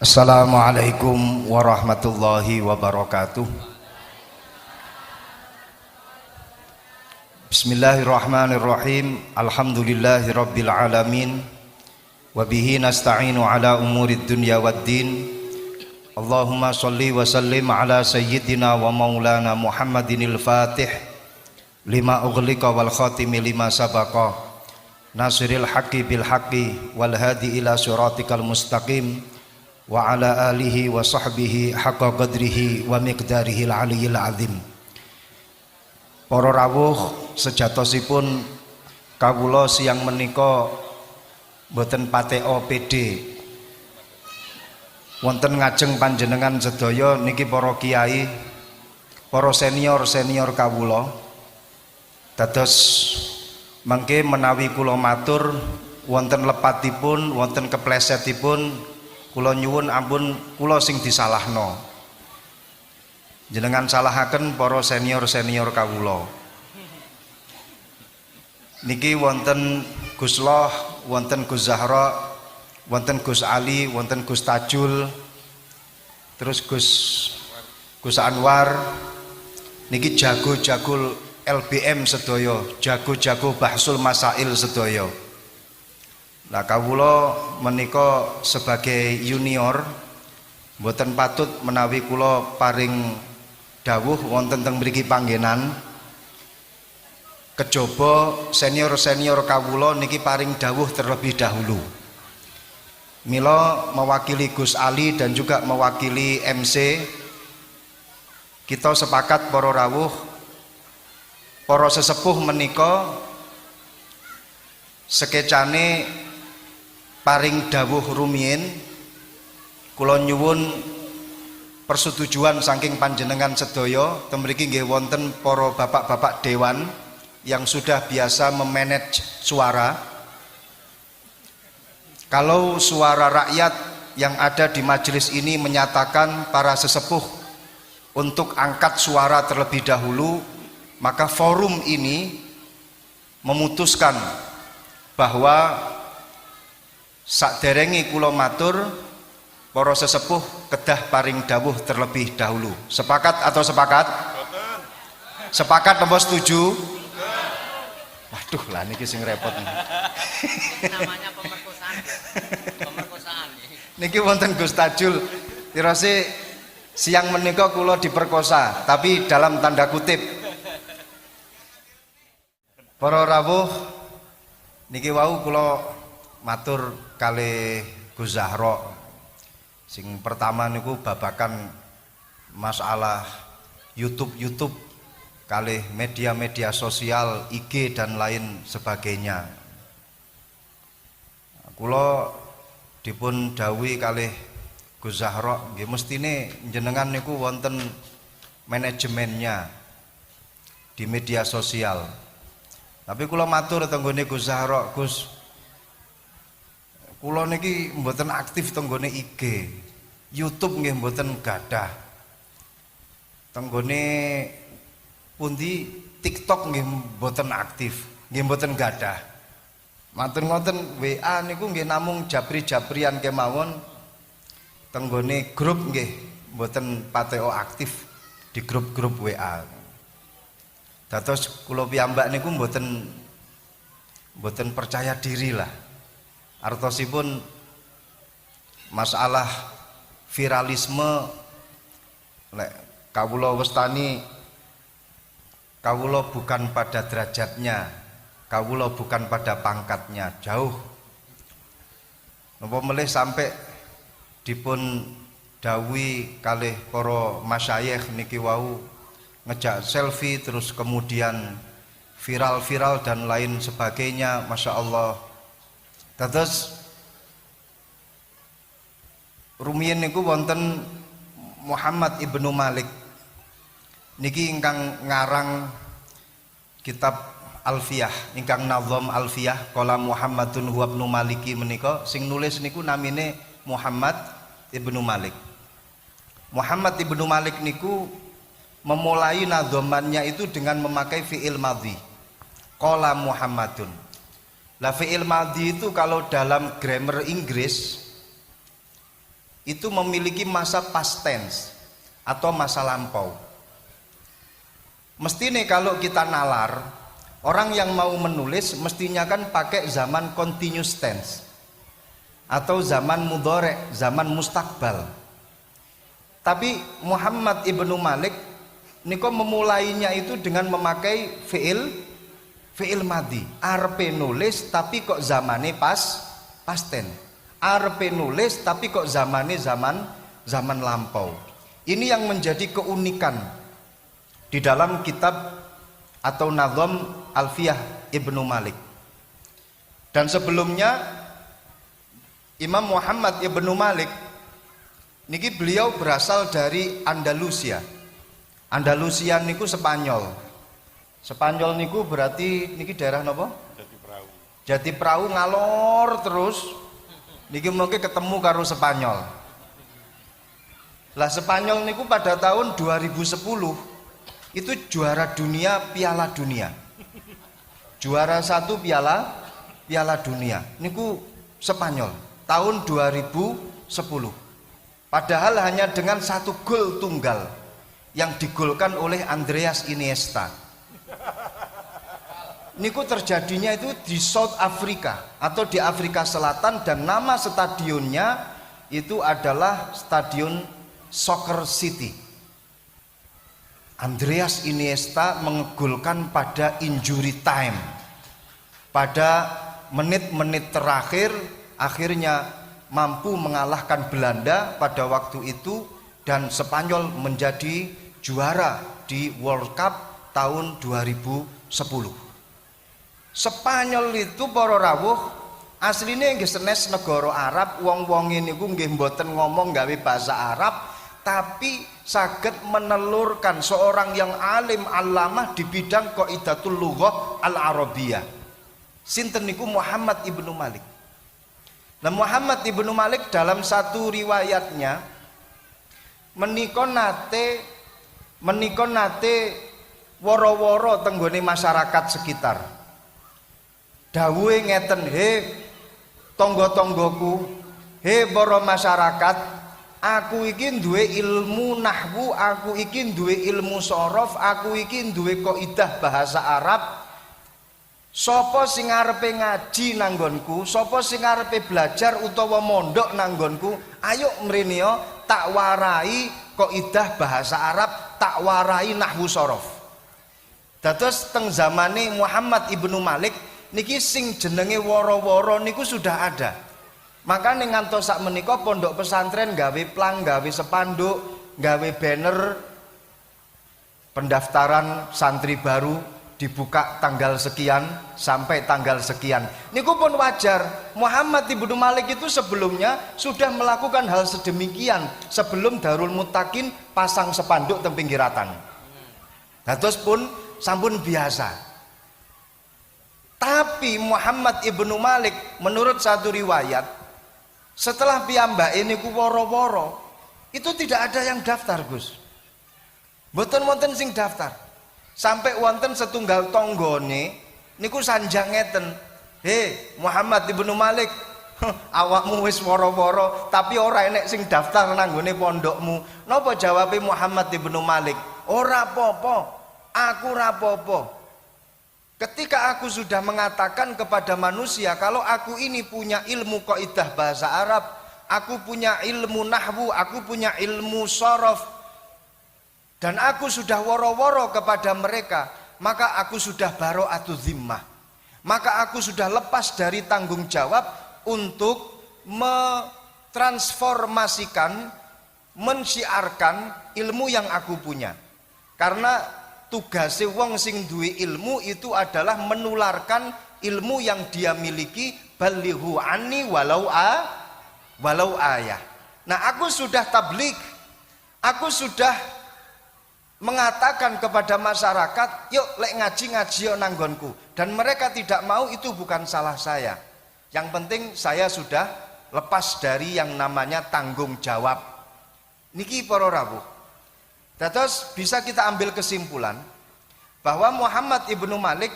Assalamualaikum warahmatullahi wabarakatuh. Bismillahirrahmanirrahim. Alhamdulillahi rabbil alamin. Wabihi nasta'inu ala umurid dunya waddin. Allahumma salli wa sallim ala sayyidina wa maulana Muhammadinil fatih lima ughliqa wal khatimi lima sabaqa nasiril haqqi bil haqqi wal hadi ila siratikal mustaqim wa ala alihi wa sahbihi haqqa qadrihi wa miqdarihi al-aliyyil azim. Para rawuh sejatosipun kawula siang menika boten pateo PD wonten ngajeng panjenengan sedaya niki para kiai, para senior kawula. Dados mangke menawi kula matur wonten lepatipun, wonten keplesetipun, kula nyuwun ampun kula sing disalahno. Jenengan salahaken para senior kawula. Niki wonten Gus Loh, wonten Gus Zahra, wonten Gus Ali, wonten Gus Tajul, terus Gus Anwar. Niki jago-jago LBM sedaya, jago-jago bahsul masail sedaya. Nah kawula menika sebagai junior mboten patut menawi kula paring dawuh wonten teng mriki panggenan. Kejaba senior kawula niki paring dawuh terlebih dahulu. Mila mewakili Gus Ali dan juga mewakili MC, kita sepakat para rawuh, para sesepuh menika sekecane paring dawuh rumiyin kula nyuwun persetujuan saking panjenengan sedaya. Temriki nggih wonten para bapak-bapak dewan yang sudah biasa memanage suara. Kalau suara rakyat yang ada di majelis ini menyatakan para sesepuh untuk angkat suara terlebih dahulu, maka forum ini memutuskan bahwa saderenge kula matur para sesepuh kedah paring dawuh terlebih dahulu. Sepakat atau sepakat? Sepakat nomor setuju? Waduh lah niki sing repot nih. Namanya pemerkosaan. Niki wonten Gus Tajul. Tirose siang menika kula diperkosa, tapi dalam tanda kutip. Para rawuh niki wau kula matur kalih Gus Zahra. Sing pertama niku babakan masalah YouTube kalih media sosial, IG dan lain sebagainya. Kula dipun dawuhi kalih Gus Zahra nggih mestine jenengan niku wonten manajemennya di media sosial. Tapi kula matur tenggone Gus Zahra, Gus, kula niki mboten aktif tenggone IG, YouTube nggih mboten gadah. Tenggone pundi TikTok nggih mboten aktif, nggih mboten gadah. Matur ngoten WA niku nggih namung japri-japrian kemawon. Tenggone grup nggih mboten pateo aktif di grup-grup WA. Dados kula piyambak niku mboten percaya diri lah. Artosipun masalah viralisme lek kawula westani, kawula bukan pada derajatnya, kawula bukan pada pangkatnya, jauh. Napa melih sampai dipun dawuhi kalih para masyayikh niki wau ngejak selfie terus kemudian viral dan lain sebagainya, Masya Allah. Terus rumiyin niku wonten Muhammad Ibnu Malik niki ingkang ngarang kitab Alfiyah, ingkang nazam Alfiyah qala Muhammadun huwa ibnu Maliki menika sing nulis niku namine Muhammad Ibnu Malik. Muhammad Ibnu Malik niku memulai nadhamannya itu dengan memakai fi'il madhi. Qala Muhammadun. Lah fi'il madhi itu kalau dalam grammar Inggris itu memiliki masa past tense atau masa lampau. Mesti nih kalau kita nalar, orang yang mau menulis mestinya kan pakai zaman continuous tense atau zaman mudhari, zaman mustakbal. Tapi Muhammad ibnu Malik niko memulainya itu dengan memakai fi'il madhi. Arepe nulis tapi kok zamane past tense. Arepe nulis tapi kok zamane zaman lampau. Ini yang menjadi keunikan di dalam kitab atau Nadham Alfiyah Ibnu Malik. Dan sebelumnya Imam Muhammad Ibnu Malik niki beliau berasal dari Andalusia. Andalusia niku Spanyol. Spanyol niku berarti niki daerah napa? Jatiprahu. Jatiprahu ngalor terus niki mungkin ketemu karo Spanyol. Lah Spanyol niku pada tahun 2010 itu juara dunia Piala Dunia. Juara 1 Piala Dunia. Niku Spanyol tahun 2010. Padahal hanya dengan 1 gol tunggal yang digolkan oleh Andreas Iniesta. Niku terjadinya itu di South Africa atau di Afrika Selatan, dan nama stadionnya itu adalah Stadion Soccer City. Andreas Iniesta mengegolkan pada injury time. Pada menit-menit terakhir akhirnya mampu mengalahkan Belanda pada waktu itu, dan Spanyol menjadi juara di World Cup tahun 2010. Spanyol itu para rawuh asline nggih sanes negara Arab, wong-wonge niku nggih mboten ngomong gawe bahasa Arab, tapi saged menelurkan seorang yang alim alamah di bidang qaidatul lughah al-arabiyah. Sinten niku Muhammad ibnu Malik. Nah, Muhammad ibnu Malik dalam satu riwayatnya menika nate woro-woro tenggone masyarakat sekitar. Dawuhe ngeten, he tangga-tanggaku, he para masyarakat, aku iki duwe ilmu nahwu, aku iki duwe ilmu sorof, aku iki duwe kaidah bahasa Arab. Sapa sing arepe ngaji nanggonku, sapa sing arepe belajar utawa mondok nanggonku, ayo mrene tak warai kaidah bahasa Arab, tak warai nahwu sorof. Dados teng zamane Muhammad ibnu Malik niki sing jenenge woro-woro niku sudah ada. Makanya ngantos sak menika pondok pesantren gawe plang, gawe sepanduk, gawe banner pendaftaran santri baru dibuka tanggal sekian sampai tanggal sekian. Niku pun wajar. Muhammad ibnu Malik itu sebelumnya sudah melakukan hal sedemikian sebelum Darul Muttaqin pasang sepanduk teng pinggiratan. Dados pun sampun biasa. Tapi Muhammad ibnu Malik menurut satu riwayat, setelah piyambake niku woro-woro, itu tidak ada yang daftar, Gus. Mboten wonten sing daftar. Sampai wonten setunggal tonggone niku sanjang ngeten, "He, Muhammad ibnu Malik, awakmu wis woro-woro tapi ora enek sing daftar nang nggone pondokmu." Napa jawabe Muhammad ibnu Malik? "Ora apa-apa, aku ora apa-apa. Ketika aku sudah mengatakan kepada manusia kalau aku ini punya ilmu kaidah bahasa Arab, aku punya ilmu nahwu, aku punya ilmu sorof, dan aku sudah woro-woro kepada mereka, maka aku sudah baro'atu zimmah. Maka aku sudah lepas dari tanggung jawab untuk mentransformasikan, mensiarkan ilmu yang aku punya. Karena tugasnya wong sing duwe ilmu itu adalah menularkan ilmu yang dia miliki, balighu anni walau ayah. Nah, aku sudah tabligh, aku sudah mengatakan kepada masyarakat, yuk lek ngaji yo nanggonku, dan mereka tidak mau, itu bukan salah saya. Yang penting saya sudah lepas dari yang namanya tanggung jawab. Niki para rawuh. Dados bisa kita ambil kesimpulan bahwa Muhammad ibnu Malik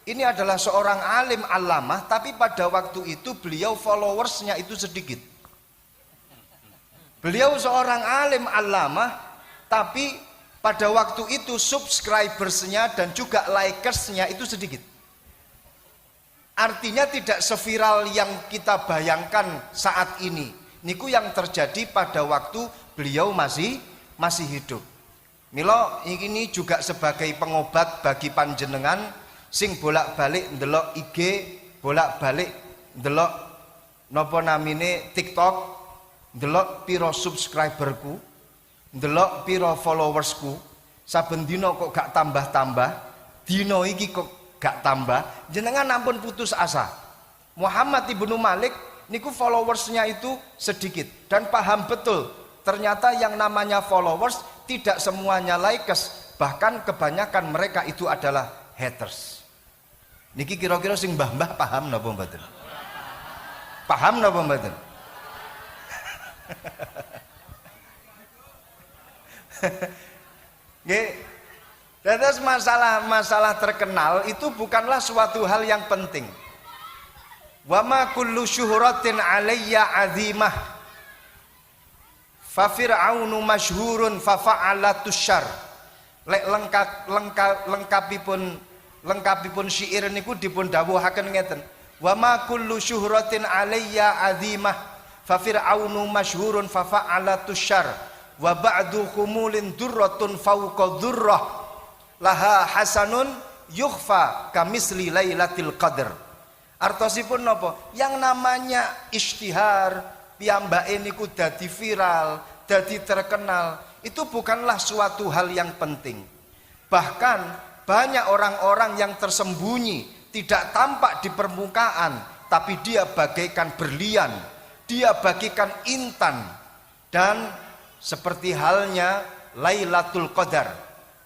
ini adalah seorang alim alamah, tapi pada waktu itu beliau followersnya itu sedikit. Beliau seorang alim allamah, tapi pada waktu itu subscribersnya dan juga likersnya itu sedikit. Artinya tidak seviral yang kita bayangkan saat ini. Niku yang terjadi pada waktu beliau masih hidup. Milo ini juga sebagai pengobat bagi panjenengan sing bolak-balik ndelok IG, bolak-balik ndelok napa namine TikTok, ndelok piro subscriberku, ndelok piro followersku, saben dina kok gak tambah-tambah, dina iki kok gak tambah, jenengan ampun putus asa. Muhammad ibnu Malik niku followersnya itu sedikit dan paham betul ternyata yang namanya followers tidak semuanya likes, bahkan kebanyakan mereka itu adalah haters. Niki kira-kira sing mbah-mbah paham napa mboten? Paham napa mboten? Nggih. Terus masalah terkenal itu bukanlah suatu hal yang penting. Wa ma kullu syuhratin 'alayya 'azimah. Fa fir'aunu masyhurun fa fa'alatus syarr. Lek lengkapipun syair niku dipun dawuhaken ngeten. Wa ma kullu syuhratin 'alayya 'azimah. Fa fir'aunu masyhurun fa fa'alatus syarr. Wa ba'du khumulin durratun fawqa durrah. Laha hasanun yukhfa kamisli lailatul qadar. Artosipun napa? Yang namanya ishtihar, piyambake niku dadi viral, dadi terkenal, itu bukanlah suatu hal yang penting. Bahkan banyak orang-orang yang tersembunyi, tidak tampak di permukaan, tapi dia bagaikan berlian, dia bagaikan intan. Dan seperti halnya Lailatul Qadar.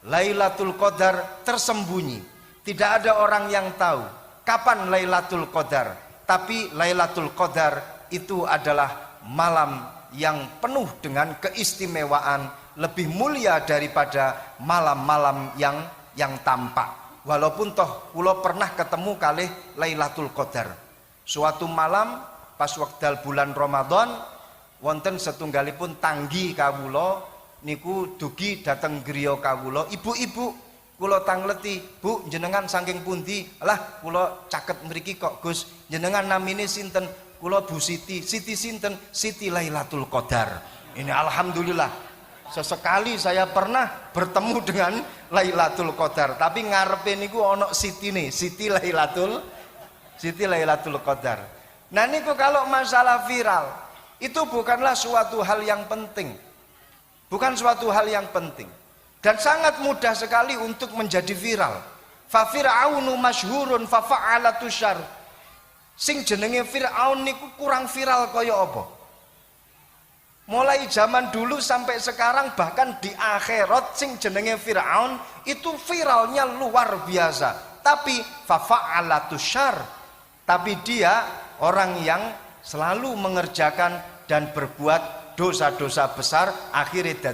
Lailatul Qadar tersembunyi. Tidak ada orang yang tahu kapan Lailatul Qadar. Tapi Lailatul Qadar itu adalah malam yang penuh dengan keistimewaan, lebih mulia daripada malam-malam yang tampak. Walaupun toh kula pernah ketemu kalih Lailatul Qadar. Suatu malam pas wekdal bulan Ramadan wonten setunggalipun tanggi kawula niku dugi dateng griya kawula, ibu-ibu kula tangleti, Bu jenengan saking pundi? Lah kula caket mriki kok Gus, jenengan namine sinten? Kula Bu Siti. Siti sinten? Siti Lailatul Qadar. Ini alhamdulillah sesekali saya pernah bertemu dengan Lailatul Qadar, tapi ngarepe niku ana sitine, Siti Lailatul Qadar. Nah niku kalau masalah viral itu bukanlah suatu hal yang penting. Bukan suatu hal yang penting. Dan sangat mudah sekali untuk menjadi viral. Fa fir'aunu masyhurun fa fa'alatu syarr. Sing jenenge Firaun niku kurang viral kaya apa? Mulai zaman dulu sampai sekarang, bahkan di akhirat sing jenenge Firaun itu viralnya luar biasa. Tapi fa fa'alatu syarr. Tapi dia orang yang selalu mengerjakan dan berbuat dosa-dosa besar, akhirnya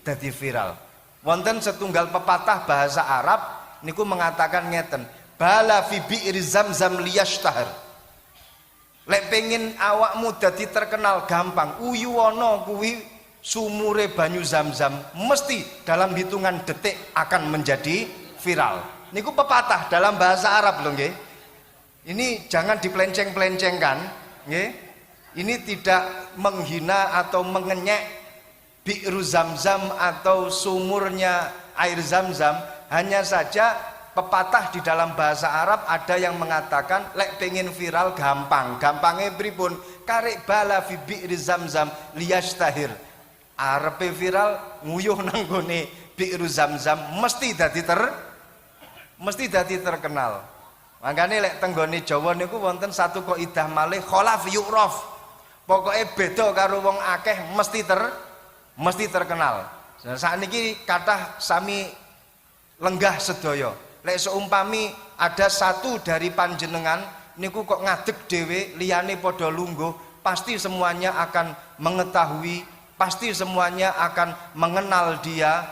dadi viral. Wonten setunggal pepatah bahasa Arab niku mengatakan ngeten, bala fi bi'ri zamzam liyashtahar. Lek pengen awakmu dadi terkenal gampang, uyuwana kuwi sumure banyu Zamzam mesti dalam hitungan detik akan menjadi viral. Niku pepatah dalam bahasa Arab lho nggih. Ini jangan dipelenceng-pelencengkan, nggih. Ini tidak menghina atau mengenyek bi'ru Zamzam atau sumurnya air Zamzam. Hanya saja pepatah di dalam bahasa Arab ada yang mengatakan lek pengen viral gampang. Gampangnya pripun? Karek bala fi bi'ri Zamzam liyashtahir. Arepe viral nguyuh nang gone bi'ru Zamzam mesti dadi terkenal. Makanya lek tenggone Jawa niku wonten satu kaidah malih kholaf yu'raf. Pokoknya beda karo wong akeh mesti terkenal. Saat ini kathah sami lenggah sedaya. Lek seumpami ada satu dari panjenengan niku kok ngadeg dhewe, liyane padha lungguh, pasti semuanya akan mengetahui, pasti semuanya akan mengenal dia.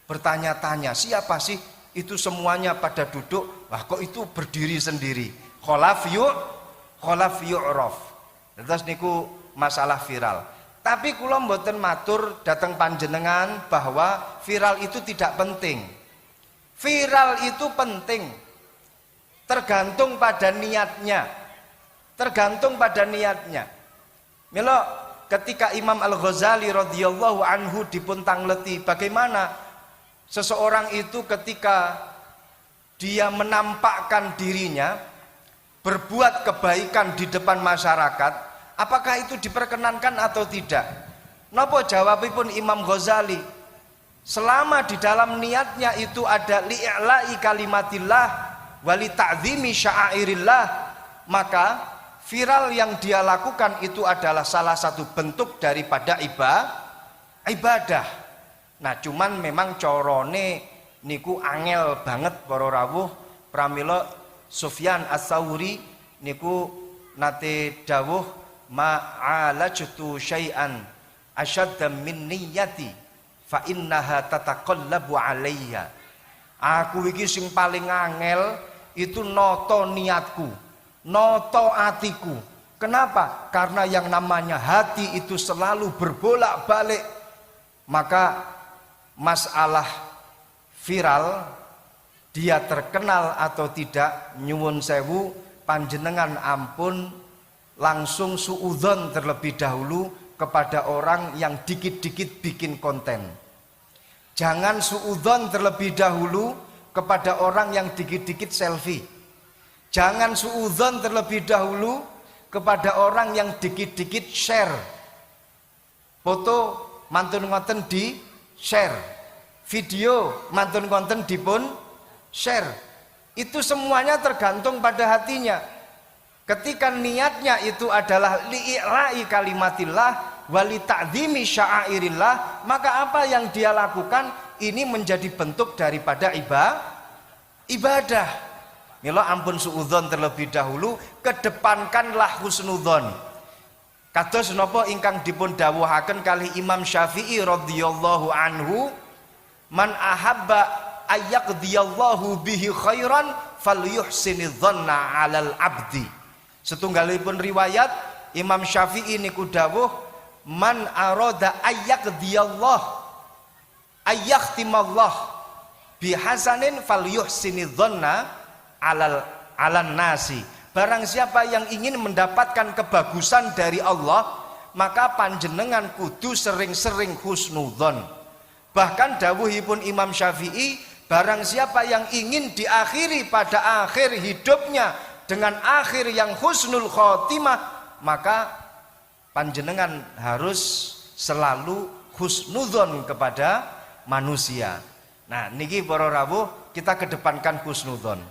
Bertanya-tanya, siapa sih? Itu semuanya pada duduk, wah kok itu berdiri sendiri. Kholaf yu'raf. Terus niku masalah viral. Tapi kula mboten matur dateng panjenengan bahwa viral itu tidak penting. Viral itu penting. Tergantung pada niatnya. Tergantung pada niatnya. Mila ketika Imam Al-Ghazali radhiyallahu anhu dipuntangleti bagaimana seseorang itu ketika dia menampakkan dirinya berbuat kebaikan di depan masyarakat, apakah itu diperkenankan atau tidak? Napa jawabipun Imam Ghazali? Selama di dalam niatnya itu ada li'la'i kalimatillah wa li ta'zimi sya'airillah, maka viral yang dia lakukan itu adalah salah satu bentuk daripada ibadah. Nah, cuman memang corone niku angel banget para rawuh. Pramila Sufyan Ats-Tsauri niku nate dawuh ma'alajtu syai'an asyadda min niyyati fa innaha tataqallabu alayya. Aku iki sing paling angel itu noto niatku, noto atiku. Kenapa? Karena yang namanya hati itu selalu berbolak-balik. Maka masalah viral, dia terkenal atau tidak, nyuwun sewu panjenengan ampun langsung suudzon terlebih dahulu kepada orang yang dikit-dikit bikin konten. Jangan suudzon terlebih dahulu kepada orang yang dikit-dikit selfie. Jangan suudzon terlebih dahulu kepada orang yang dikit-dikit share. Foto mantun ngoten di share. Video mantun konten dipun share. Itu semuanya tergantung pada hatinya. Ketika niatnya itu adalah li'i'la'i kalimatillah wa li ta'zimi sya'airillah, maka apa yang dia lakukan ini menjadi bentuk daripada ibadah. Mila ampun suudzon terlebih dahulu, kedepankanlah husnudzon. Kados napa ingkang dipun dawuhaken kalih Imam Syafi'i radhiyallahu anhu, man ahabba ayyaqdiyallahu bihi khairan falyuhsinidzanna 'alal 'abdi. Setunggalipun riwayat Imam Syafi'i niku dawuh man arada ayyaqdiyallah ayyahtimallah bihasanin falyuhsinidzanna 'alan nasi. Barang siapa yang ingin mendapatkan kebagusan dari Allah, maka panjenengan kudu sering-sering husnudzon. Bahkan dawuhipun Imam Syafi'i, barang siapa yang ingin diakhiri pada akhir hidupnya dengan akhir yang husnul khotimah, maka panjenengan harus selalu husnudzon kepada manusia. Nah, niki para rawuh, kita kedepankan husnudzon.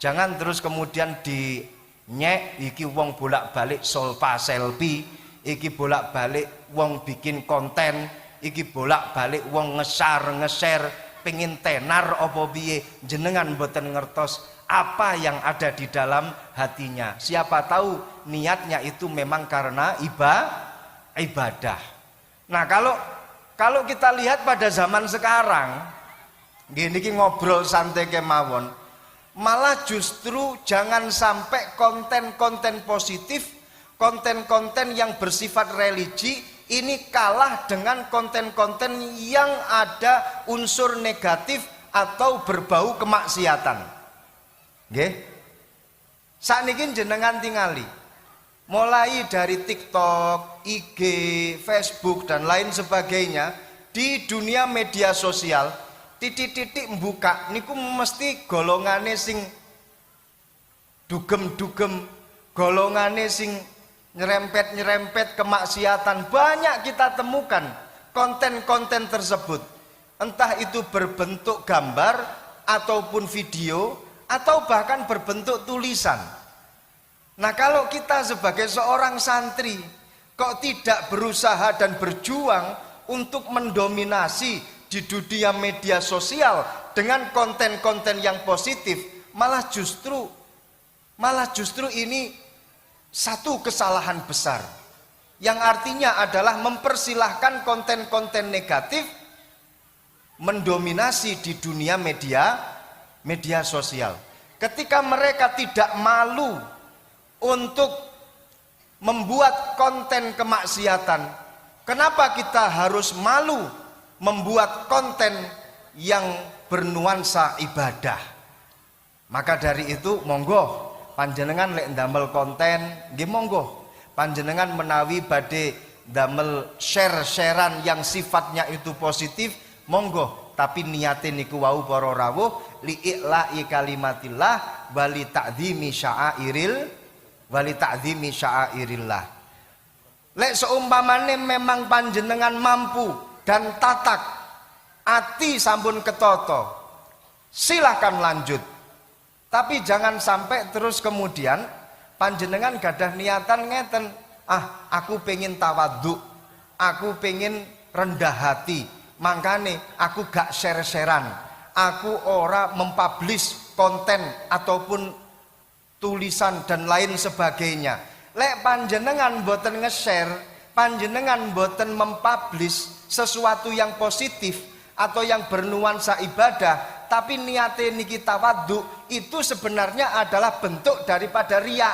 Jangan terus kemudian dinyek iki wong bolak-balik solfa selfie, iki bolak-balik wong bikin konten, iki bolak-balik wong nge-share pengin tenar apa piye, jenengan mboten ngertos apa yang ada di dalam hatinya. Siapa tahu niatnya itu memang karena ibadah. Nah, kalau kita lihat pada zaman sekarang, gini ngobrol santai kemawon, malah justru jangan sampai konten-konten positif, konten-konten yang bersifat religi ini kalah dengan konten-konten yang ada unsur negatif atau berbau kemaksiatan. Nggih. Sakniki jenengan tingali. Mulai dari TikTok, IG, Facebook dan lain sebagainya, di dunia media sosial, titik-titik mbuka niku mesti golongane sing dugem-dugem, golongane sing nyerempet-nyerempet kemaksiatan. Banyak kita temukan konten-konten tersebut, entah itu berbentuk gambar ataupun video atau bahkan berbentuk tulisan. Nah, kalau kita sebagai seorang santri kok tidak berusaha dan berjuang untuk mendominasi di dunia media sosial dengan konten-konten yang positif, malah justru ini satu kesalahan besar, yang artinya adalah mempersilahkan konten-konten negatif mendominasi di dunia media sosial. Ketika mereka tidak malu untuk membuat konten kemaksiatan, Kenapa kita harus malu membuat konten yang bernuansa ibadah? Maka dari itu monggo panjenengan lek ndamel konten nggih monggo panjenengan menawi badhe ndamel share-sharean yang sifatnya itu positif monggo, tapi niate niku wau para rawuh li'ila'i kalimatillah wali ta'dzimi sya'airillah. Lek seumpamane memang panjenengan mampu dan tatak ati sampun ketoto, silahkan lanjut. Tapi jangan sampai terus kemudian panjenengan gadah niatan ngeten, aku pengen tawadhu, aku pengen rendah hati, makane aku gak share-sharean, aku ora mempublish konten ataupun tulisan dan lain sebagainya. Lek panjenengan boten nge-share, panjenengan boten mempublish sesuatu yang positif atau yang bernuansa ibadah, tapi niate niki tawadhu, itu sebenarnya adalah bentuk daripada riya.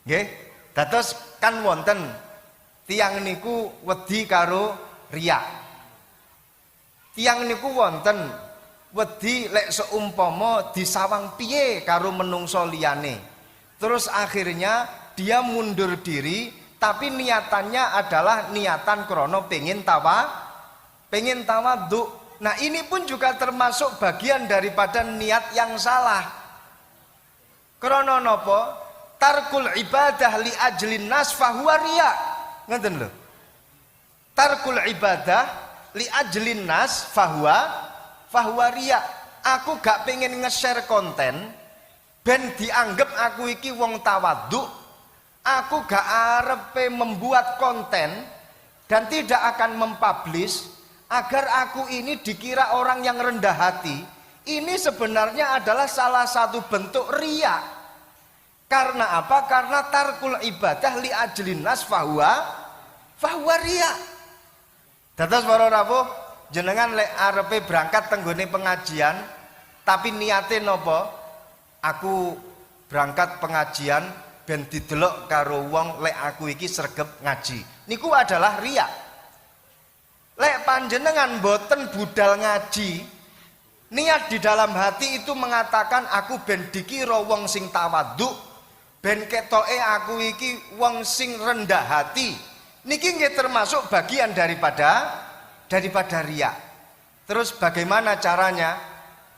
Nggih, dados kan wonten tiyang niku wedi karo riya. Tiyang niku wonten wedi lek seumpama disawang piye karo menungso liyane. Terus akhirnya dia mundur diri, tapi niatannya adalah niatan krono pengen tawadhu. Nah ini pun juga termasuk bagian daripada niat yang salah. Krono nopo? Tarkul ibadah li ajlin nas fahuwa riya. Ngoten lho. Tarkul ibadah li ajlin nas fahuwa riya. Aku gak pengen nge-share konten ben dianggap aku iki wong tawadhu. Aku gak arepe membuat konten dan tidak akan mempublish agar aku ini dikira orang yang rendah hati. Ini sebenarnya adalah salah satu bentuk riya. Karena apa? Karena tarkul ibadah li ajlin nas fahuwa riya. Dados para rawuh, jenengan lek arepe berangkat tenggone pengajian tapi niate napa? Aku berangkat pengajian ben didelok karo wong lek aku iki sregep ngaji. Niku adalah riya. Lek panjenengan boten budal ngaji, niat di dalam hati itu mengatakan aku ben dikira wong sing tawadhu, ben ketoke aku iki wong sing rendah hati. Niki nggih termasuk bagian daripada riya. Terus bagaimana caranya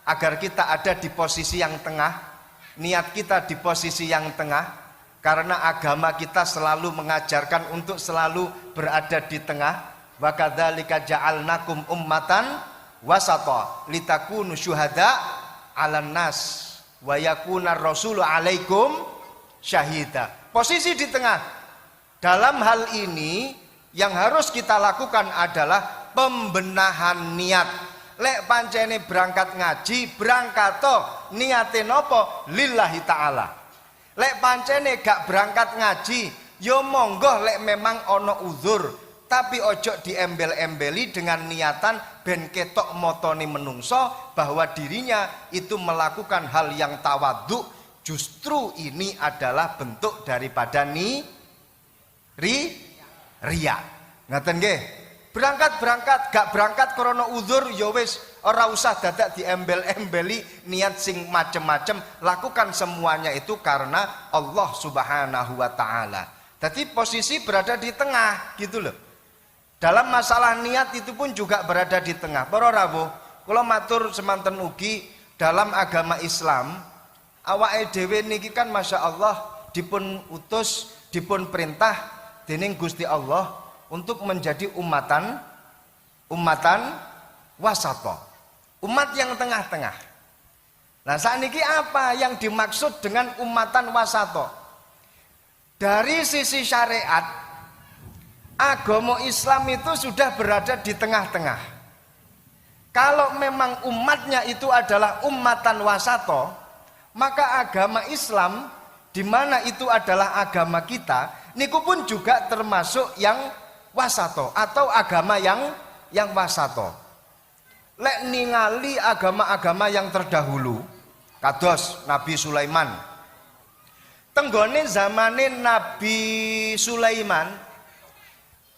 agar kita ada di posisi yang tengah? Niat kita di posisi yang tengah, karena agama kita selalu mengajarkan untuk selalu berada di tengah. Wa kadzalika ja'alnakum ummatan wasata litakunu syuhada 'alan nas wa yakuna rasulu 'alaikum syahida. Posisi di tengah. Dalam hal ini yang harus kita lakukan adalah pembenahan niat. Lek pancene berangkat ngaji, berangkato niate nopo lillahi ta'ala. Lek pancene gak berangkat ngaji, yo monggo lek memang ono uzur, tapi ojo diembel-embeli dengan niatan ben ketok motone menungso bahwa dirinya itu melakukan hal yang tawadhu. Justru ini adalah bentuk daripada riya. Ngaten nggih. Berangkat gak berangkat krana uzur ya wis ora usah dadak diembel-embeli niat sing macem-macem. Lakukan semuanya itu karena Allah Subhanahu wa taala. Jadi posisi berada di tengah gitu loh. Dalam masalah niat itu pun juga berada di tengah. Para rawuh, kula matur semanten ugi dalam agama Islam, awake dhewe niki kan Masya Allah dipun utus, dipun perintah dening Gusti Allah untuk menjadi umatan wasata. Umat yang tengah-tengah. Nah, saat niki apa yang dimaksud dengan umatan wasata? Dari sisi syariat, agama Islam itu sudah berada di tengah-tengah. Kalau memang umatnya itu adalah umatan wasato, maka agama Islam di mana itu adalah agama kita, niku pun juga termasuk yang wasato atau agama yang wasato. Lek ningali agama-agama yang terdahulu, kados Nabi Sulaiman. Tenggone zamane Nabi Sulaiman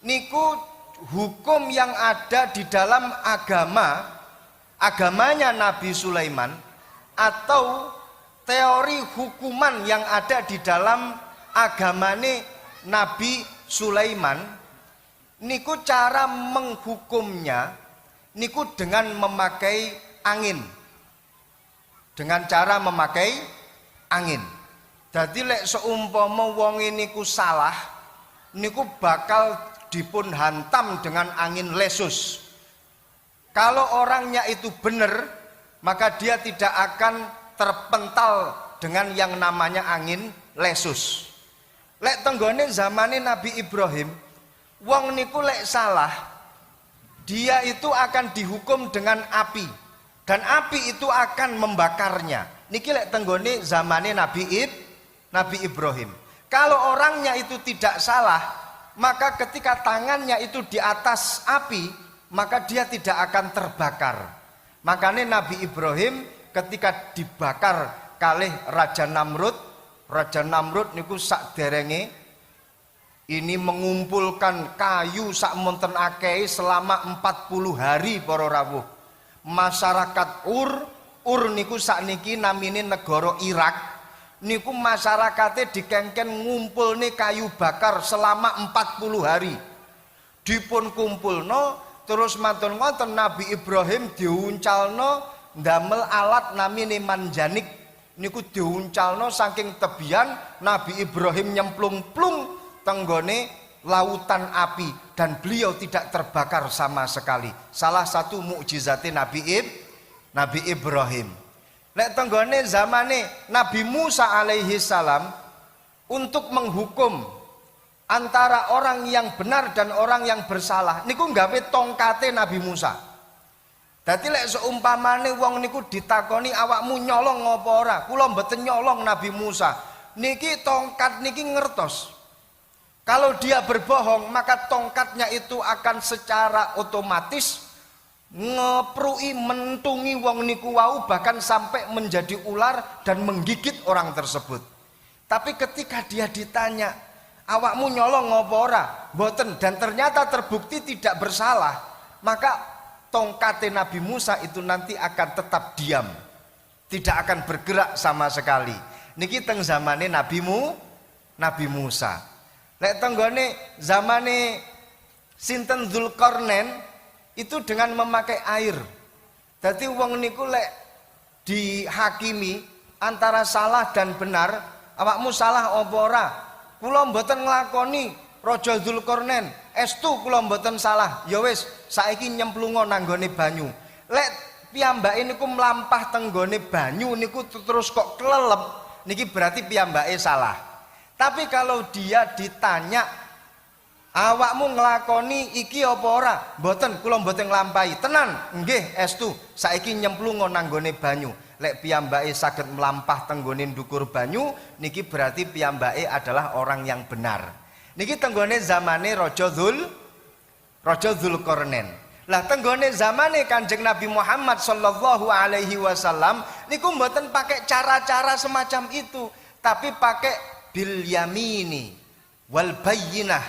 niku hukum yang ada di dalam agamanya Nabi Sulaiman, atau teori hukuman yang ada di dalam agamane Nabi Sulaiman, niku cara menghukumnya niku dengan memakai angin. Dengan cara memakai angin. Jadi lek seumpama wong niku salah, niku bakal dipun hantam dengan angin lesus. Kalau orangnya itu benar, maka dia tidak akan terpental dengan yang namanya angin lesus. Lek tenggone zamane Nabi Ibrahim, wong niku lek salah, dia itu akan dihukum dengan api, dan api itu akan membakarnya. Niki lek tenggone zamane Nabi Ibrahim. Kalau orangnya itu tidak salah, maka ketika tangannya itu di atas api, maka dia tidak akan terbakar. Makanya Nabi Ibrahim ketika dibakar kalih Raja Namrud niku sak derenge ini mengumpulkan kayu sak monten akeh selama 40 hari para rawuh. Masyarakat Ur niku sakniki namine negara Irak. Niku masyarakatnya dikengken ngumpulne kayu bakar selama 40 hari. Dipun kumpulno terus mantun ngoten Nabi Ibrahim diuncalno ndamel alat namine manjanik. Niku diuncalno saking tebian Nabi Ibrahim nyemplung-plung tenggone lautan api dan beliau tidak terbakar sama sekali. Salah satu mukjizatnya Nabi Ibrahim. Lek tenggone zamane Nabi Musa alaihi salam, untuk menghukum antara orang yang benar dan orang yang bersalah niku nggawe tongkate Nabi Musa. Dadi lek seumpamane wong niku ditakoni awakmu nyolong apa ora? Kula mboten nyolong Nabi Musa. Niki tongkat niki ngertos. Kalau dia berbohong, maka tongkatnya itu akan secara otomatis ngeprui mentungi wong niku wau, bahkan sampai menjadi ular dan menggigit orang tersebut. Tapi ketika dia ditanya, awakmu nyolong apa ora? Mboten, dan ternyata terbukti tidak bersalah, maka tongkatnya Nabi Musa itu nanti akan tetap diam, tidak akan bergerak sama sekali. Niki teng zamane Nabi Musa. Lek tenggone zamane sinten Dzulkarnain itu dengan memakai air. Jadi wong niku lek dihakimi antara salah dan benar, awakmu salah apa ora? Kula mboten nglakoni Raja Dzulkarnain, estu kula mboten salah. Ya wis, saiki nyemplunga nang gone banyu. Lek piyambake niku mlampah teng gone banyu niku terus kok klelep, niki berarti piyambake salah. Tapi kalau dia ditanya, awakmu nglakoni iki apa ora? Mboten, kula mboten nglampahi. Tenan, nggih estu, saiki nyemplung nang gone banyu. Lek piyambake saged mlampah teng gone ndukur banyu, niki berarti piyambake adalah orang yang benar. Niki tenggone zamane Raja Dzulkarnain. Lah tenggone zamane Kanjeng Nabi Muhammad sallallahu alaihi wasallam niku mboten pakai cara-cara semacam itu, tapi pakai bil yamini wal bayyinah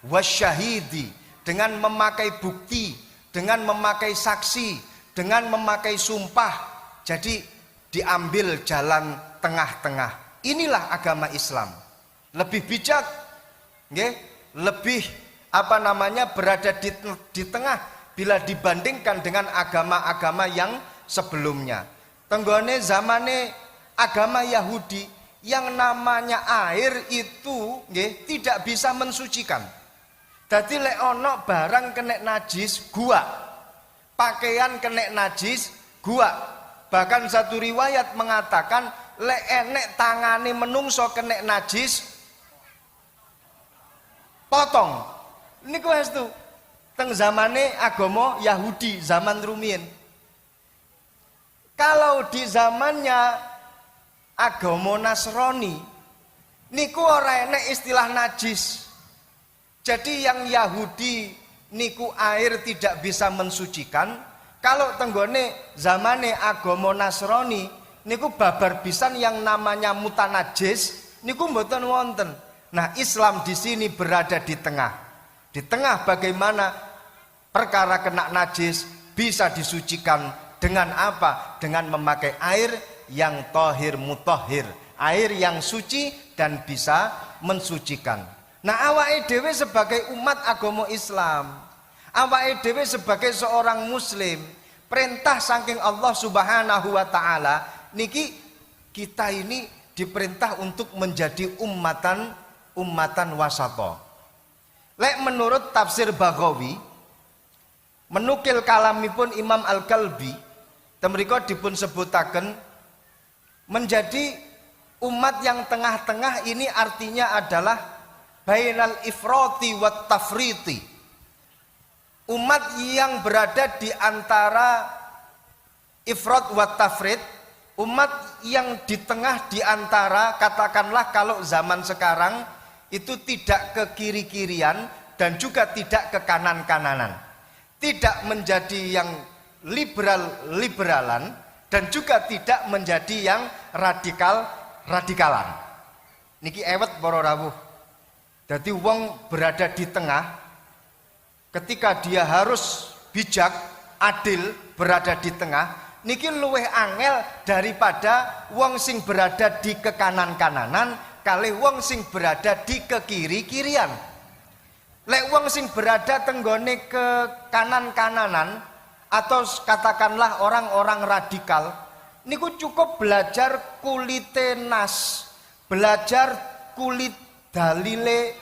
wasyahidi, dengan memakai bukti, dengan memakai saksi, dengan memakai sumpah. Jadi diambil jalan tengah-tengah. Inilah agama Islam. Lebih bijak, nggih, lebih berada di tengah bila dibandingkan dengan agama-agama yang sebelumnya. Tenggone zamane agama Yahudi, yang namanya air itu nggih tidak bisa mensucikan. Dadi lek ana barang kena najis gua, pakaian kena najis gua. Bahkan satu riwayat mengatakan lek enek tangane menungso kena najis potong. Niku estu teng zamane agama Yahudi zaman rumiyin. Kalau di zamannya agama Nasrani niku ora enek istilah najis. Jadi yang Yahudi niku air tidak bisa mensucikan. Kalau tenggone zamane agama Nasrani niku babar pisan yang namanya mutanajis niku mboten wonten. Nah, Islam di sini berada di tengah. Di tengah bagaimana perkara kena najis bisa disucikan dengan apa? Dengan memakai air yang tohir mutahhir, air yang suci dan bisa mensucikan. Nah, awake dhewe sebagai umat agama Islam, awake dhewe sebagai seorang muslim, perintah saking Allah Subhanahu wa taala niki kita ini diperintah untuk menjadi ummatan wasata. Lek menurut tafsir Baghawi menukil kalamipun Imam Al-Kalbi temriko dipun sebutaken menjadi umat yang tengah-tengah ini artinya adalah bainal ifrati wat tafriti. Umat yang berada di antara ifrat wat tafrit, umat yang di tengah di antara, katakanlah kalau zaman sekarang itu tidak ke kiri-kirian dan juga tidak ke kanan-kananan, tidak menjadi yang liberal-liberalan dan juga tidak menjadi yang radikal-radikalan. Niki ewet para rawuh. Jadi wong berada di tengah, ketika dia harus bijak, adil berada di tengah, niki luweh angel daripada wong sing berada di ke kanan-kananan kali wong sing berada di ke kiri-kirian. Lek wong sing berada tenggone ke kanan-kananan atau katakanlah orang-orang radikal niku cukup belajar kulite nas, belajar kulit dalile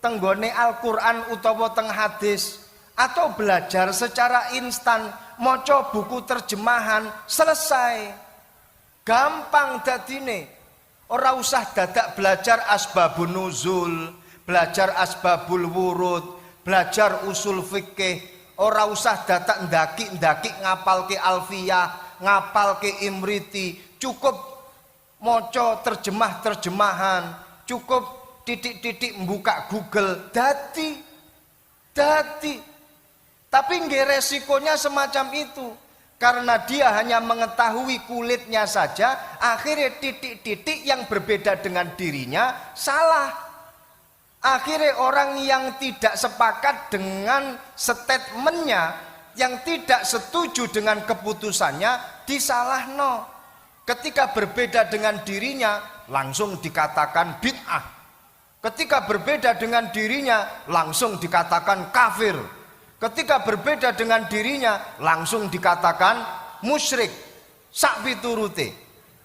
tenggone Al-Qur'an utawa teng hadis, atau belajar secara instan maca buku terjemahan selesai. Gampang dadine. Ora usah dadak belajar asbabun nuzul, belajar asbabul wurud, belajar usul fikih. Ora usah dadak ndaki-ndaki ngapalke alfiyah, ngapalke imriti. Cukup maca terjemahan, cukup titik-titik membuka Google. Dadi. Tapi nggih resikonya semacam itu. Karena dia hanya mengetahui kulitnya saja, akhirnya titik-titik yang berbeda dengan dirinya salah. Akhirnya orang yang tidak sepakat dengan statementnya, yang tidak setuju dengan keputusannya, disalahno. Ketika berbeda dengan dirinya, langsung dikatakan bid'ah. Ketika berbeda dengan dirinya, langsung dikatakan kafir. Ketika berbeda dengan dirinya langsung dikatakan musyrik, sak piturute.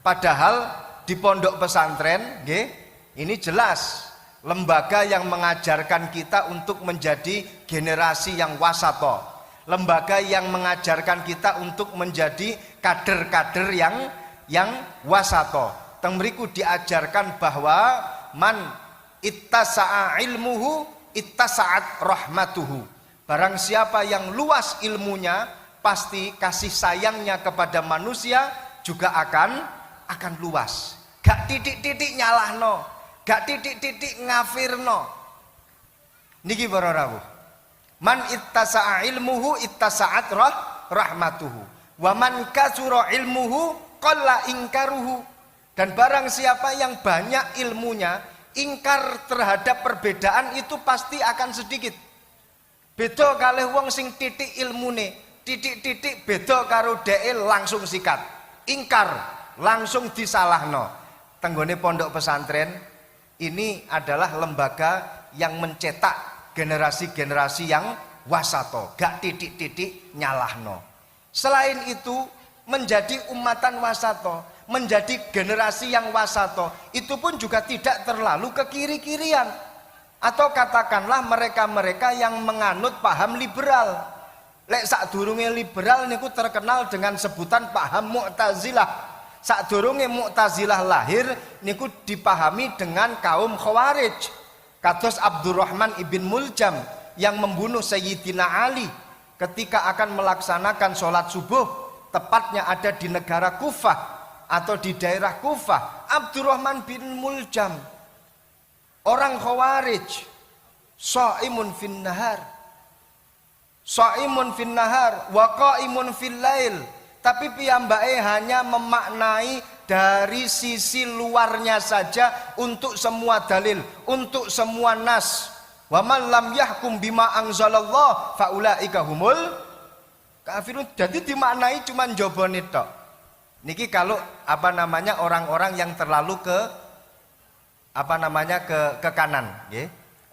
Padahal di pondok pesantren nggih, ini jelas lembaga yang mengajarkan kita untuk menjadi generasi yang wasato. Lembaga yang mengajarkan kita untuk menjadi kader-kader yang wasato. Teng mriku diajarkan bahwa man ittasa'a ilmuhu ittasa'at rahmatuhu. Barang siapa yang luas ilmunya, pasti kasih sayangnya kepada manusia juga akan luas. Gak titik-titik nyalahno, gak titik-titik ngafirno. Niki para rawuh. Man ittasa'a ilmuhu ittasa'at rahmatuhu. Wa man kasura ilmuhu qalla ingkaruhu. Dan barang siapa yang banyak ilmunya, ingkar terhadap perbedaan itu pasti akan sedikit. Beda kalih wong sing titik ilmune, titik-titik beda karo dheke langsung sikat. Ingkar, langsung disalahno. Tenggone pondok pesantren ini adalah lembaga yang mencetak generasi-generasi yang wasato, gak titik-titik nyalahno. Selain itu, menjadi umatan wasato, menjadi generasi yang wasato, itu pun juga tidak terlalu ke kiri-kirian. Atau katakanlah mereka-mereka yang menganut paham liberal. Lek sakdurunge liberal niku terkenal dengan sebutan paham Mu'tazilah. Sakdurunge Mu'tazilah lahir niku dipahami dengan kaum Khawarij. Kados Abdurrahman ibn Muljam yang membunuh Sayyidina Ali ketika akan melaksanakan sholat subuh, tepatnya ada di negara Kufah atau di daerah Kufah. Abdurrahman bin Muljam, orang Khawarij, shaimun fin nahar, shaimun fin nahar wa qaimun fil lail. Tapi piyambake hanya memaknai dari sisi luarnya saja untuk semua dalil, untuk semua nas. Wa man lam yahkum bima anzalallah faulaika humul kafirun. Jadi dimaknai cuman jobone tok. Niki kalau orang-orang yang terlalu ke kanan, nggih.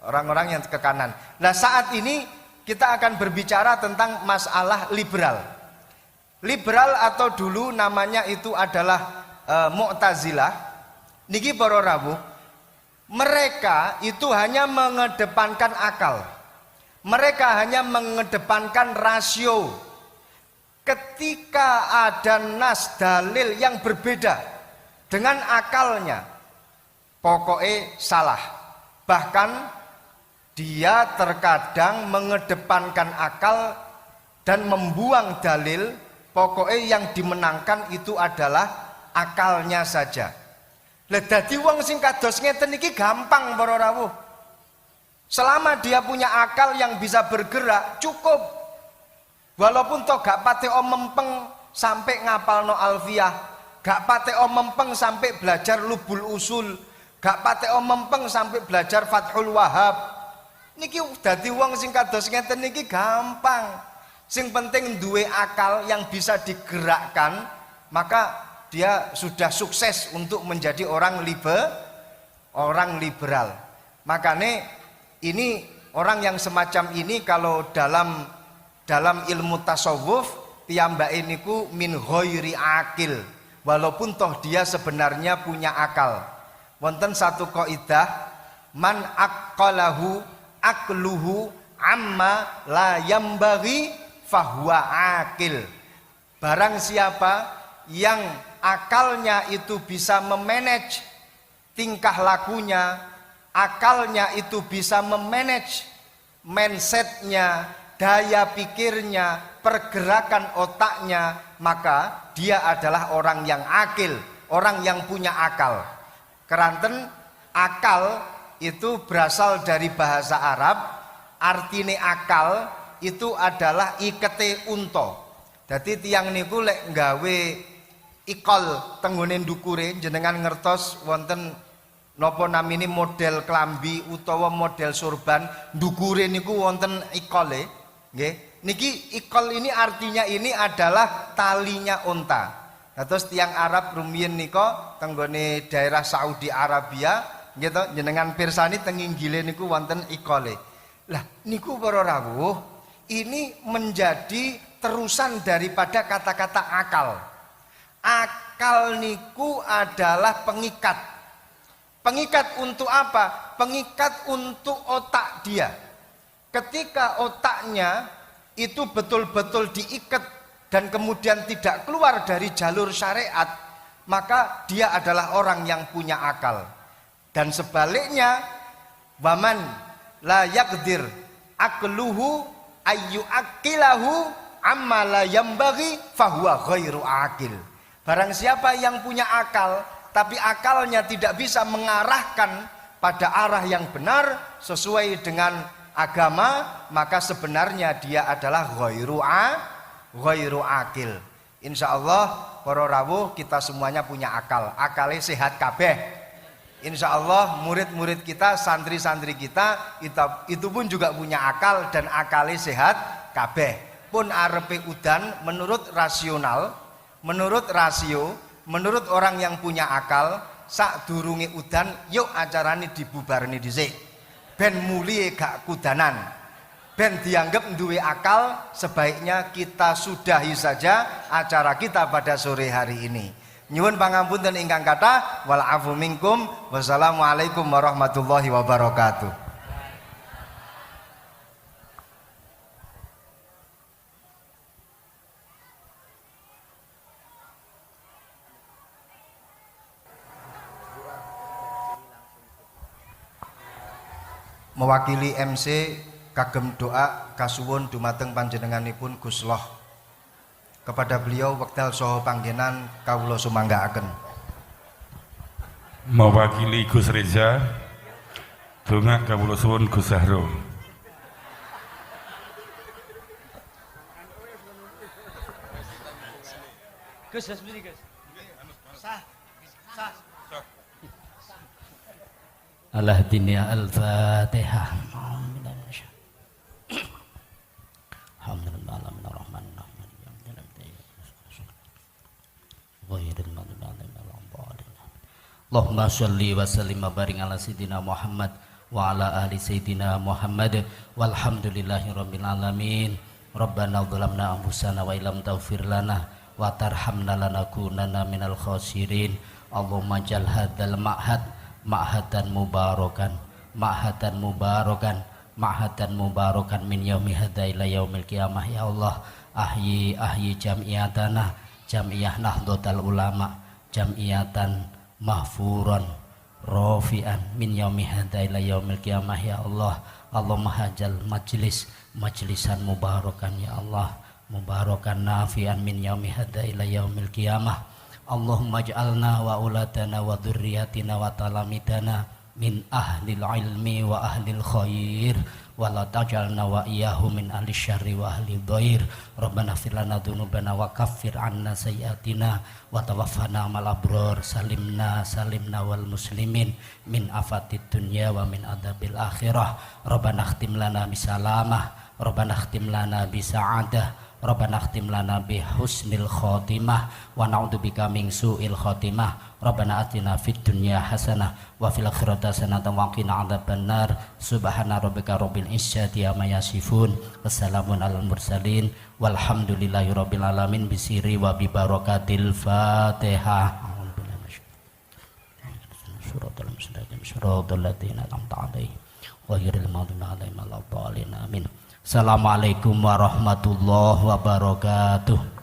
Orang-orang yang ke kanan. Nah, saat ini kita akan berbicara tentang masalah liberal. Liberal atau dulu namanya itu adalah Mu'tazilah. Niki para rawuh, mereka itu hanya mengedepankan akal. Mereka hanya mengedepankan rasio. Ketika ada nas dalil yang berbeda dengan akalnya, pokoknya salah. Bahkan dia terkadang mengedepankan akal dan membuang dalil. Pokoknya yang dimenangkan itu adalah akalnya saja. Lah dadi wong sing kados ngeten iki gampang para rawuh. Selama dia punya akal yang bisa bergerak cukup. Walaupun toh gak pate mempeng sampai ngapalno alfiyah, gak pate mempeng sampai belajar lubul usul, gak pate mempeng sampai belajar Fathul Wahhab. Niki dadi wong sing kados ngeten niki gampang. Sing penting duwe akal yang bisa digerakkan, maka dia sudah sukses untuk menjadi orang liberal. Makanya ini orang yang semacam ini kalau dalam ilmu tasawuf piyambake niku min ghairi akil. Walaupun toh dia sebenarnya punya akal. Wonten satu kaidah, man aqalahu aqluhu amma la yambaghi fahuwa akil. Barang siapa yang akalnya itu bisa memanage tingkah lakunya, akalnya itu bisa memanage mindsetnya, daya pikirnya, pergerakan otaknya, maka dia adalah orang yang akil, orang yang punya akal. Keranten akal itu berasal dari bahasa Arab, artine akal itu adalah ikete unta. Jadi tiang niku lek nggawe ikol tenggone ndukure jenengan ngertos wonten napa namine model klambi utawa model sorban ndukure niku wonten ikole, nggih. Niki ikol ini artinya ini adalah talinya unta. Nah, terus tiang Arab rumiyin nika tenggone daerah Saudi Arabia nggih to jenengan pirsani teng inggile niku wonten ikole. Lah niku para rawuh ini menjadi terusan daripada kata-kata akal. Akal niku adalah pengikat. Pengikat untuk apa? Pengikat untuk otak dia. Ketika otaknya itu betul-betul diikat dan kemudian tidak keluar dari jalur syariat, maka dia adalah orang yang punya akal. Dan sebaliknya, waman la yaqdir aqluhu ayyu aqilahu amma la yambaghi fahuwa ghairu aqil. Barang siapa yang punya akal tapi akalnya tidak bisa mengarahkan pada arah yang benar sesuai dengan agama, maka sebenarnya dia adalah ghairu aqil. Insyaallah para rawuh kita semuanya punya akal, akale sehat kabeh. Insyaallah murid-murid kita, santri-santri kita itu pun juga punya akal dan akale sehat kabeh. Pun arepe udan menurut rasional, menurut rasio, menurut orang yang punya akal, sak durunge udan yuk acarane dibubarni dhisik. Ben mulie gak kudanan. Ben dianggap duwe akal, sebaiknya kita sudahi saja acara kita pada sore hari ini. Nyuwun pangapunten ingkang kathah, wal afu minkum, wassalamualaikum warahmatullahi wabarakatuh. Mewakili MC kagem doa kasuwun dumateng panjenenganipun Gus Loh. Kepada beliau wekdal saha panggenan kawula sumanggaaken. Mewakili Gus Reza, donga kawula suwun Gus Zahro. Gus Hasbuni Gus. Sah. Allah dunia al-Fatihah. Allahumma sholli wa sallim wa barik ala sayyidina Muhammad wa ala ali sayyidina Muhammad walhamdulillahi rabbil alamin. Rabbana dhalamna anfusana wa illam taghfir lana wa tarhamna lanakunanna minal khasirin. Allahumma jal hadzal ma'hadan mubarakan min yaumi hadza ila yaumil qiyamah. Ya Allah, ahyi jam'iyatana, jam'iyah Nahdlatul Ulama, jam'iyatan mahfuran rafi'an min yaumi hadza ila yaumil qiyamah. Ya Allah, Allahumma hajal majlisan mubarakan. Ya Allah, mubarakan nafi'an min yaumi hadza ila yaumil qiyamah. Allahumma ij'alna wa uladana wa dzurriyyatina wa talamidana min ahlil ilmi wa ahlil khair wa la taj'alna wa iyyahum min ahli syarri wa ahli dhair. Rabbana ighfir lana dzunubana wa kaffir 'anna sayyi'atina wa tawaffana ma'al abrar. Salimna wal muslimin min afatid dunya wa min adzabil akhirah. Rabbana khtim lana bisalamah, Rabbana khtim lana bisa'adah, Rabbana khtim lana bi husnil khotimah wa na'udzubika min su'il khotimah. Rabbana atina fid dunya hasanah wa fil akhirati hasanah wa qina adzabannar. Subhana rabbika rabbil izzati amma yasifun. Wassalamun alal mursalin walhamdulillahi rabbil alamin bisiri wa bi barakatil Fatihah. Suratul mustaqim suratul ladzina an'amta 'alaihim ghairil maghdubi 'alaihim waladdallin. Amin. Assalamualaikum warahmatullahi wabarakatuh.